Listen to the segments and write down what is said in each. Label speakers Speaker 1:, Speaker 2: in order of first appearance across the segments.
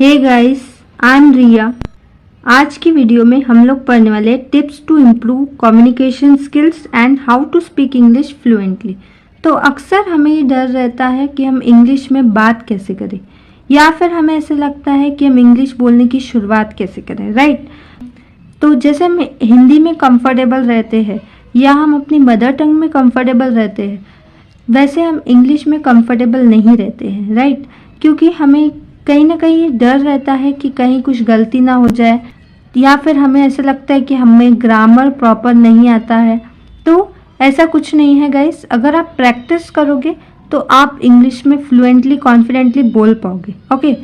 Speaker 1: Hey guys, I am रिया। आज की video में हम लोग पढ़ने वाले tips to improve communication skills and how to speak English fluently. तो अक्सर हमें ये डर रहता है कि हम इंग्लिश में बात कैसे करें, या फिर हमें ऐसे लगता है कि हम इंग्लिश बोलने की शुरुआत कैसे करें, राइट। तो जैसे हम हिंदी में कंफर्टेबल रहते हैं या हम अपनी मदर टंग में कंफर्टेबल रहते हैं, वैसे हम इंग्लिश में कंफर्टेबल नहीं रहते हैं, राइट। क्योंकि हमें कहीं ना कहीं डर रहता है कि कहीं कुछ गलती ना हो जाए, या फिर हमें ऐसा लगता है कि हमें ग्रामर प्रॉपर नहीं आता है। तो ऐसा कुछ नहीं है गाइस, अगर आप प्रैक्टिस करोगे तो आप इंग्लिश में फ्लुएंटली कॉन्फिडेंटली बोल पाओगे। ओके,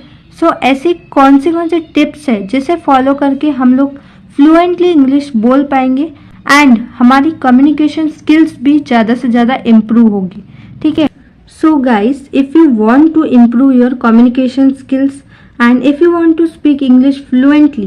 Speaker 1: सो ऐसी कौन सी टिप्स है जिसे फॉलो करके हम लोग फ्लुएंटली इंग्लिश बोल पाएंगे एंड हमारी कम्युनिकेशन स्किल्स भी ज़्यादा से ज़्यादा इम्प्रूव होगी, ठीक है। So guys, if you want to improve your communication skills and if you want to speak English fluently,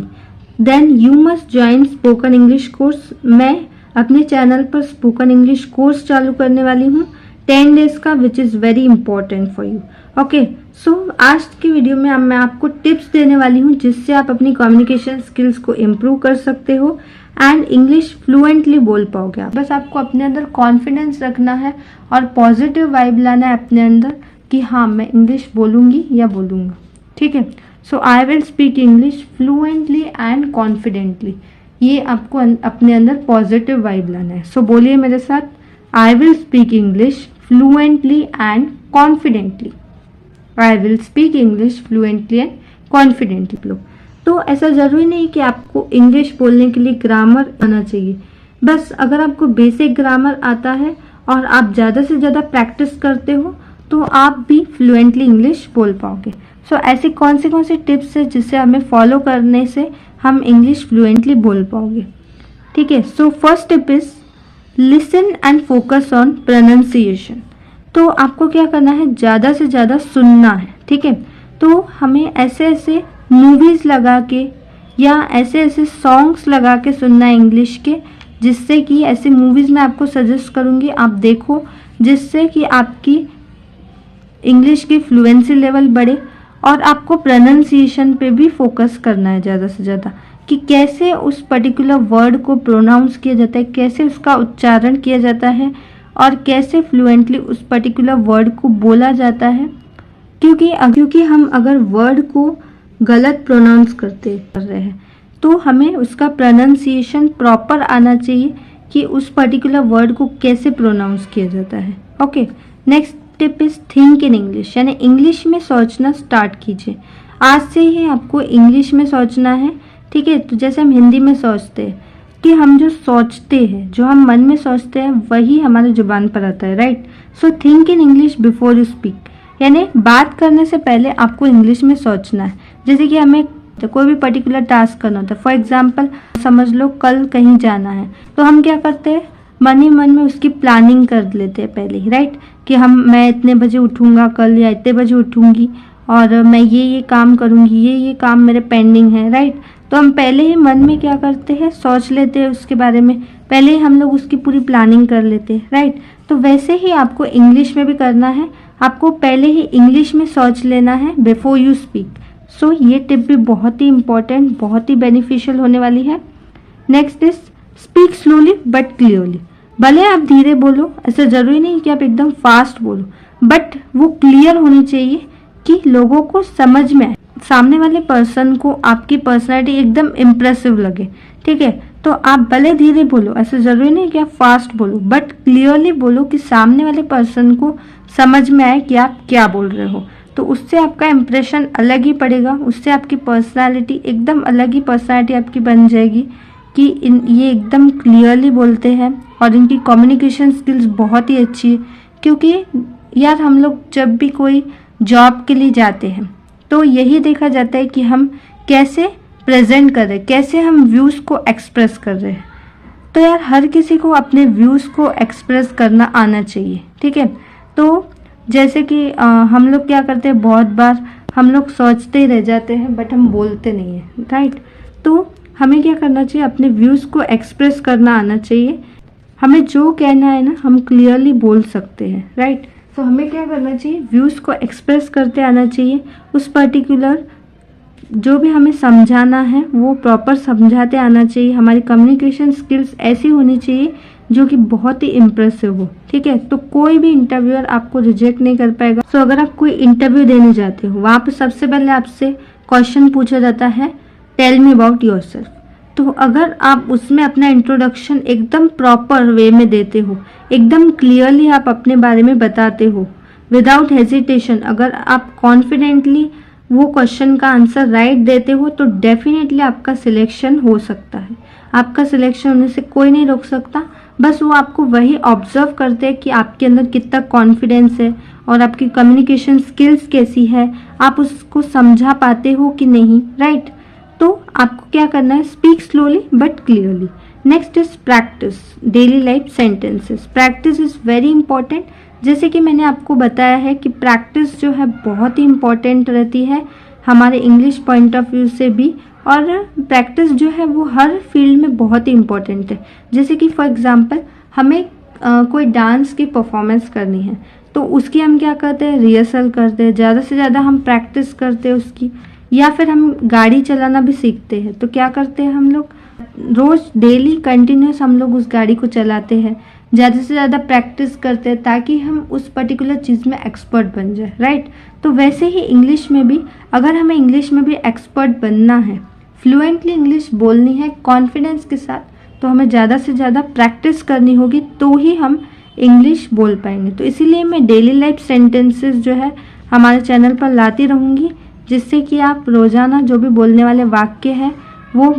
Speaker 1: then you must join Spoken English course। मैं अपने चैनल पर Spoken English कोर्स चालू करने वाली हूँ 10 डेज का, which is very important for you. Okay, so आज की वीडियो में मैं आपको टिप्स देने वाली हूँ जिससे आप अपनी कम्युनिकेशन स्किल्स को इम्प्रूव कर सकते हो एंड इंग्लिश फ्लुएंटली बोल पाओगे। बस आपको अपने अंदर कॉन्फिडेंस रखना है और पॉजिटिव वाइब लाना है अपने अंदर कि हाँ, मैं इंग्लिश बोलूँगी या बोलूँगा, ठीक है। So I will speak English fluently and confidently. ये आपको अपने अंदर पॉजिटिव वाइब लाना है। सो बोलिए मेरे साथ, आई will speak English fluently and confidently. I will speak English fluently and confidently. तो ऐसा ज़रूरी नहीं कि आपको इंग्लिश बोलने के लिए ग्रामर आना चाहिए। बस अगर आपको बेसिक ग्रामर आता है और आप ज़्यादा से ज़्यादा प्रैक्टिस करते हो तो आप भी फ्लुएंटली इंग्लिश बोल पाओगे। सो ऐसी कौन सी टिप्स है जिसे हमें फॉलो करने से हम इंग्लिश फ्लुएंटली बोल पाओगे, ठीक है। So first tip is listen and focus on pronunciation. तो आपको क्या करना है, ज़्यादा से ज़्यादा सुनना है, ठीक है। तो हमें ऐसे मूवीज़ लगा के या ऐसे सॉन्ग्स लगा के सुनना है इंग्लिश के, जिससे कि ऐसे मूवीज़ मैं आपको सजेस्ट करूँगी, आप देखो, जिससे कि आपकी इंग्लिश की फ्लुएंसी लेवल बढ़े। और आपको प्रोनाउंसिएशन पे भी फोकस करना है ज़्यादा से ज़्यादा कि कैसे उस पर्टिकुलर वर्ड को प्रोनाउंस किया जाता है, कैसे उसका उच्चारण किया जाता है और कैसे फ्लुएंटली उस पर्टिकुलर वर्ड को बोला जाता है। क्योंकि हम अगर वर्ड को गलत प्रोनाउंस कर रहे हैं तो हमें उसका प्रोनाउंसिएशन प्रॉपर आना चाहिए कि उस पर्टिकुलर वर्ड को कैसे प्रोनाउंस किया जाता है। Okay, next tip is think in English, यानी इंग्लिश में सोचना स्टार्ट कीजिए। आज से ही आपको इंग्लिश में सोचना है, ठीक है। तो जैसे हम हिंदी में सोचते हैं कि हम जो सोचते हैं, जो हम मन में सोचते हैं, वही हमारे जुबान पर आता है, right. So think in English before you speak, यानी बात करने से पहले आपको इंग्लिश में सोचना है। जैसे कि हमें कोई भी पर्टिकुलर टास्क करना होता है, फॉर एग्जांपल समझ लो कल कहीं जाना है, तो हम क्या करते हैं, मन ही मन में उसकी प्लानिंग कर लेते हैं पहले ही, राइट। कि मैं इतने बजे उठूँगा कल, या इतने बजे उठूँगी और मैं ये काम करूँगी, ये काम मेरे पेंडिंग है, राइट। तो हम पहले ही मन में क्या करते हैं, सोच लेते हैं उसके बारे में, पहले ही हम लोग उसकी पूरी प्लानिंग कर लेते हैं, राइट। तो वैसे ही आपको इंग्लिश में भी करना है, आपको पहले ही इंग्लिश में सोच लेना है बिफोर यू स्पीक। सो ये टिप भी बहुत ही इम्पॉर्टेंट, बहुत ही बेनिफिशियल होने वाली है। Next is speak slowly but clearly. भले आप धीरे बोलो, ऐसा ज़रूरी नहीं कि आप एकदम फास्ट बोलो, बट वो क्लियर होनी चाहिए कि लोगों को समझ में आए, सामने वाले पर्सन को आपकी पर्सनैलिटी एकदम इम्प्रेसिव लगे, ठीक है। तो आप भले धीरे बोलो, ऐसा ज़रूरी नहीं कि आप फास्ट बोलो, बट क्लियरली बोलो कि सामने वाले पर्सन को समझ में आए कि आप क्या बोल रहे हो। तो उससे आपका इम्प्रेशन अलग ही पड़ेगा, उससे आपकी पर्सनालिटी एकदम अलग ही पर्सनालिटी आपकी बन जाएगी कि ये एकदम क्लियरली बोलते हैं और इनकी कम्युनिकेशन स्किल्स बहुत ही अच्छी है। क्योंकि यार हम लोग जब भी कोई जॉब के लिए जाते हैं तो यही देखा जाता है कि हम कैसे प्रेजेंट कर रहे हैं, कैसे हम व्यूज़ को एक्सप्रेस कर रहे हैं। तो यार हर किसी को अपने व्यूज़ को एक्सप्रेस करना आना चाहिए, ठीक है। तो जैसे कि हम लोग क्या करते हैं, बहुत बार हम लोग सोचते ही रह जाते हैं बट हम बोलते नहीं हैं, राइट। तो हमें क्या करना चाहिए, अपने व्यूज़ को एक्सप्रेस करना आना चाहिए। हमें जो कहना है ना, हम क्लियरली बोल सकते हैं, राइट। तो हमें क्या करना चाहिए, व्यूज़ को एक्सप्रेस करते आना चाहिए उस पर्टिकुलर जो भी हमें समझाना है वो प्रॉपर समझाते आना चाहिए। हमारी कम्युनिकेशन स्किल्स ऐसी होनी चाहिए जो कि बहुत ही इम्प्रेसिव हो, ठीक है। तो कोई भी इंटरव्यूअर आपको रिजेक्ट नहीं कर पाएगा। सो अगर आप कोई इंटरव्यू देने जाते हो, वहाँ पर सबसे पहले आपसे क्वेश्चन पूछा जाता है, टेल मी अबाउट योरसेल्फ। तो अगर आप उसमें अपना इंट्रोडक्शन एकदम प्रॉपर वे में देते हो, एकदम क्लियरली आप अपने बारे में बताते हो, विदाउट हेजिटेशन, अगर आप कॉन्फिडेंटली वो क्वेश्चन का आंसर राइट देते हो, तो डेफिनेटली आपका सिलेक्शन हो सकता है। आपका सिलेक्शन होने से कोई नहीं रोक सकता। बस वो आपको वही ऑब्जर्व करते हैं कि आपके अंदर कितना कॉन्फिडेंस है और आपकी कम्युनिकेशन स्किल्स कैसी है, आप उसको समझा पाते हो कि नहीं, राइट। तो आपको क्या करना है, speak slowly but clearly. Next is practice daily life sentences. Practice is very important. जैसे कि मैंने आपको बताया है कि प्रैक्टिस जो है बहुत ही इंपॉर्टेंट रहती है हमारे इंग्लिश पॉइंट ऑफ व्यू से भी, और प्रैक्टिस जो है वो हर फील्ड में बहुत ही इंपॉर्टेंट है। जैसे कि फॉर एग्जांपल हमें कोई डांस की परफॉर्मेंस करनी है, तो उसकी हम क्या करते हैं, रिहर्सल करते हैं, ज़्यादा से ज़्यादा हम प्रैक्टिस करते हैं उसकी। या फिर हम गाड़ी चलाना भी सीखते हैं, तो क्या करते हैं हम लोग, रोज़ डेली कंटिन्यूस हम लोग उस गाड़ी को चलाते हैं, ज़्यादा से ज़्यादा प्रैक्टिस करते हैं ताकि हम उस पर्टिकुलर चीज़ में एक्सपर्ट बन जाए, राइट। तो वैसे ही इंग्लिश में भी, अगर हमें इंग्लिश में भी एक्सपर्ट बनना है, फ्लुएंटली इंग्लिश बोलनी है कॉन्फिडेंस के साथ, तो हमें ज़्यादा से ज़्यादा प्रैक्टिस करनी होगी, तो ही हम इंग्लिश बोल पाएंगे। तो इसीलिए मैं डेली लाइफ सेंटेंसेस जो है हमारे चैनल पर लाती रहूँगी, जिससे कि आप रोज़ाना जो भी बोलने वाले वाक्य हैं वो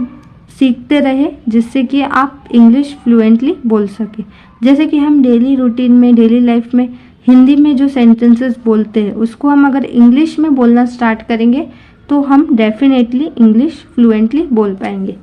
Speaker 1: सीखते रहे, जिससे कि आप इंग्लिश फ्लुएंटली बोल सके। जैसे कि हम डेली रूटीन में, डेली लाइफ में हिंदी में जो सेंटेंसेस बोलते हैं, उसको हम अगर इंग्लिश में बोलना स्टार्ट करेंगे तो हम डेफिनेटली इंग्लिश फ्लुएंटली बोल पाएंगे।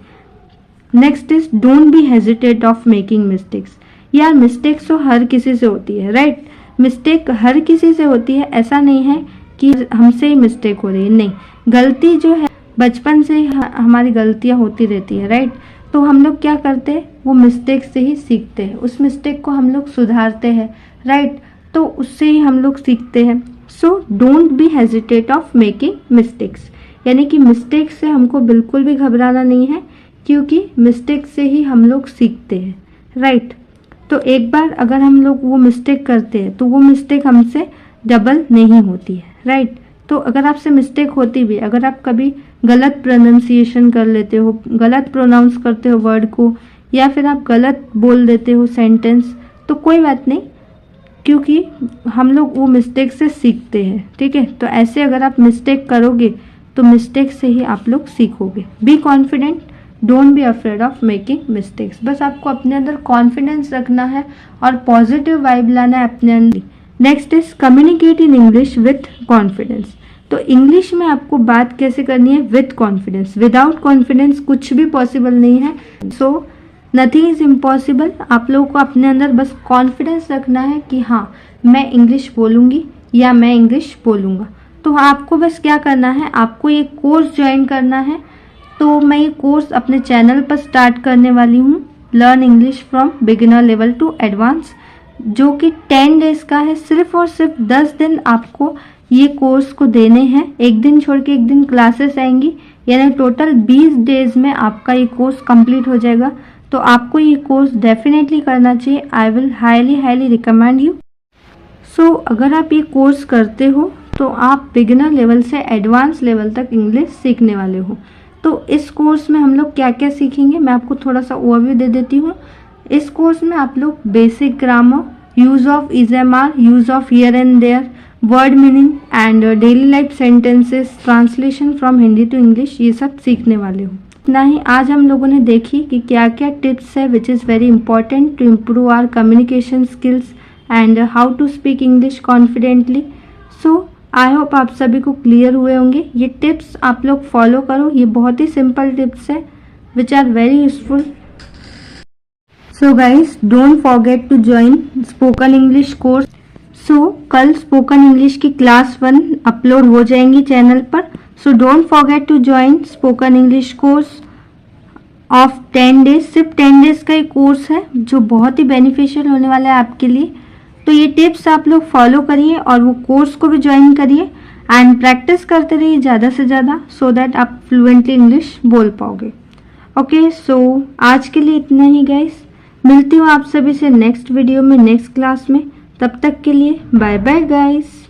Speaker 1: Next is don't be hesitate of making mistakes. यार मिस्टेक्स तो हर किसी से होती है, राइट। मिस्टेक हर किसी से होती है, ऐसा नहीं है कि हमसे ही मिस्टेक हो रही है, नहीं। गलती जो है बचपन से ही हमारी गलतियां होती रहती है, राइट। तो हम लोग क्या करते हैं, वो मिस्टेक से ही सीखते हैं, उस मिस्टेक को हम लोग सुधारते हैं, राइट। तो उससे ही हम लोग सीखते हैं। So don't be hesitate of making mistakes, यानी कि मिस्टेक से हमको बिल्कुल भी घबराना नहीं है, क्योंकि मिस्टेक से ही हम लोग सीखते हैं, राइट। तो एक बार अगर हम लोग वो मिस्टेक करते हैं तो वो मिस्टेक हमसे डबल नहीं होती है, राइट। तो अगर आपसे मिस्टेक होती भी, अगर आप कभी गलत प्रोनाउंसिएशन कर लेते हो, गलत प्रोनाउंस करते हो वर्ड को, या फिर आप गलत बोल देते हो सेंटेंस, तो कोई बात नहीं, क्योंकि हम लोग वो मिस्टेक से सीखते हैं, ठीक है। तो ऐसे अगर आप मिस्टेक करोगे तो मिस्टेक से ही आप लोग सीखोगे। Be confident, don't be afraid of making mistakes. बस आपको अपने अंदर कॉन्फिडेंस रखना है और पॉजिटिव वाइब लाना है अपने अंदर। Next is communicate in English with confidence. तो इंग्लिश में आपको बात कैसे करनी है, विथ कॉन्फिडेंस। विदाउट कॉन्फिडेंस कुछ भी पॉसिबल नहीं है। So nothing is impossible. आप लोगों को अपने अंदर बस कॉन्फिडेंस रखना है कि हाँ मैं इंग्लिश बोलूँगी या मैं इंग्लिश बोलूँगा। तो आपको बस क्या करना है, आपको ये कोर्स ज्वाइन करना है। तो मैं ये कोर्स अपने चैनल पर स्टार्ट करने वाली हूँ, learn English from beginner level to advance, जो कि 10 डेज का है। सिर्फ और सिर्फ 10 दिन आपको ये कोर्स को देने हैं, एक दिन छोड़ के एक दिन क्लासेस आएंगी, यानी टोटल 20 डेज में आपका ये कोर्स कंप्लीट हो जाएगा। तो आपको ये कोर्स डेफिनेटली करना चाहिए। I will highly recommend you. So अगर आप ये कोर्स करते हो तो आप बिगिनर लेवल से एडवांस लेवल तक इंग्लिश सीखने वाले हो। तो इस कोर्स में हम लोग क्या क्या सीखेंगे, मैं आपको थोड़ा सा ओवरव्यू दे देती हूँ। इस कोर्स में आप लोग basic grammar, use of is am are, use of here and there, word meaning and daily life sentences, translation from Hindi to English, ये सब सीखने वाले हो। इतना ही आज हम लोगों ने देखी कि क्या क्या टिप्स है which is very important to improve our communication skills and how to speak English confidently. So I hope आप सभी को क्लियर हुए होंगे। ये टिप्स आप लोग फॉलो करो, ये बहुत ही सिंपल टिप्स है which are very useful. So guys don't forget to join spoken English course. So कल स्पोकन इंग्लिश की क्लास 1 अपलोड हो जाएंगी चैनल पर। So don't forget to join spoken English course of 10 days. सिर्फ 10 days का ही course है जो बहुत ही बेनिफिशियल होने वाला है आपके लिए। तो ये टिप्स आप लोग फॉलो करिए और वो कोर्स को भी ज्वाइन करिए। एंड प्रैक्टिस करते रहिए ज़्यादा से ज़्यादा सो दैट आप फ्लुएंटली इंग्लिश बोल पाओगे। ओके, सो आज के लिए इतना ही गाइस। मिलती हूँ आप सभी से नेक्स्ट वीडियो में, नेक्स्ट क्लास में। तब तक के लिए बाय बाय गाइस।